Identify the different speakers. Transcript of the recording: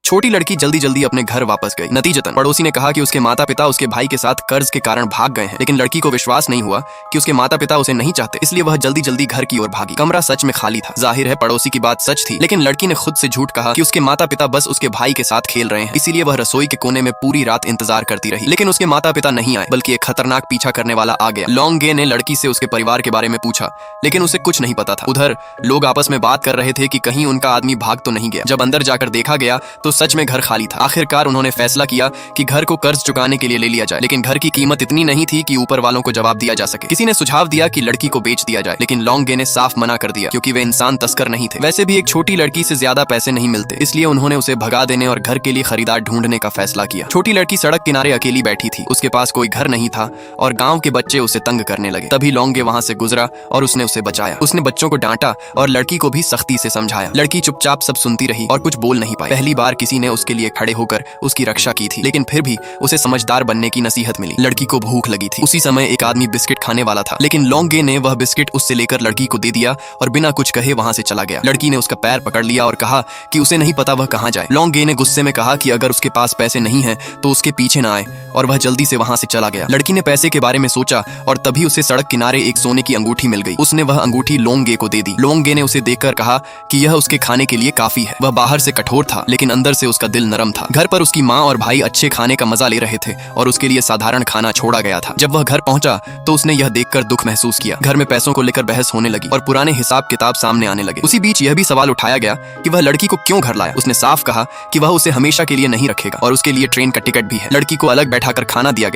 Speaker 1: छोटी लड़की जल्दी जल्दी अपने घर वापस गई। नतीजतन पड़ोसी ने कहा कि उसके माता पिता उसके भाई के साथ कर्ज के कारण भाग गए हैं, लेकिन लड़की को विश्वास नहीं हुआ कि उसके माता पिता उसे नहीं चाहते, इसलिए वह जल्दी जल्दी घर की ओर भागी। कमरा सच में खाली था। जाहिर है पड़ोसी की बात सच थी, लेकिन लड़की ने खुद से झूठ कहा कि उसके माता पिता बस उसके भाई के साथ खेल रहे हैं, इसीलिए वह रसोई के कोने में पूरी रात इंतजार करती रही। लेकिन उसके माता पिता नहीं आए, बल्कि एक खतरनाक पीछा करने वाला आ गया। लोंगे ने लड़की से उसके परिवार के बारे में पूछा, लेकिन उसे कुछ नहीं पता था। उधर लोग आपस में बात कर रहे थे कि कहीं उनका आदमी भाग तो नहीं गया। जब अंदर जाकर देखा गया तो सच में घर खाली था। आखिरकार उन्होंने फैसला किया कि घर को कर्ज चुकाने के लिए ले लिया जाए, लेकिन घर की कीमत इतनी नहीं थी कि ऊपर वालों को जवाब दिया जा सके। किसी ने सुझाव दिया कि लड़की को बेच दिया जाए, लेकिन लोंगे ने साफ मना कर दिया, क्योंकि वे इंसान तस्कर नहीं थे। वैसे भी एक छोटी लड़की से ज्यादा पैसे नहीं मिलते, इसलिए उन्होंने उसे भगा देने और घर के लिए खरीदार ढूंढने का फैसला किया। छोटी लड़की सड़क किनारे अकेली बैठी थी। उसके पास कोई घर नहीं था और गांव के बच्चे उसे तंग करने लगे। तभी लोंगे वहां से गुजरा और उसने उसे बचाया। उसने बच्चों को डांटा और लड़की को भी सख्ती से समझाया। लड़की चुपचाप सब सुनती रही और कुछ बोल नहीं पाई। पहली बार किसी ने उसके लिए खड़े होकर उसकी रक्षा की थी, लेकिन फिर भी उसे समझदार बनने की नसीहत मिली। लड़की को भूख लगी थी। उसी समय एक आदमी बिस्किट खाने वाला था, लेकिन लोंगे ने वह बिस्किट उससे लेकर लड़की को दे दिया और बिना कुछ कहे वहां से चला गया। लड़की ने उसका पैर पकड़ लिया और कहा कि उसे नहीं पता वह कहां जाए। लोंगे ने गुस्से में कहा कि अगर उसके पास पैसे नहीं हैं तो उसके पीछे ना आए, और वह जल्दी से वहां से चला गया। लड़की ने पैसे के बारे में सोचा और तभी उसे सड़क किनारे एक सोने की अंगूठी मिल गई। उसने वह अंगूठी लोंगे को दे दी। लोंगे ने उसे देखकर कहा कि यह उसके खाने के लिए काफी है। वह बाहर से कठोर था, लेकिन अंदर से उसका दिल नरम था। घर पर उसकी माँ और भाई अच्छे खाने का मजा ले रहे थे और उसके लिए साधारण खाना छोड़ा गया था। जब वह घर पहुंचा तो उसने यह देखकर दुख महसूस किया। घर में पैसों को लेकर बहस होने लगी और पुराने हिसाब किताब सामने आने लगे। उसी बीच यह भी सवाल उठाया गया कि वह लड़की को क्यों घर लाया। उसने साफ कहा कि वह उसे हमेशा के लिए नहीं रखेगा और उसके लिए ट्रेन का टिकट भी है। लड़की को अलग बैठाकर खाना दिया गया।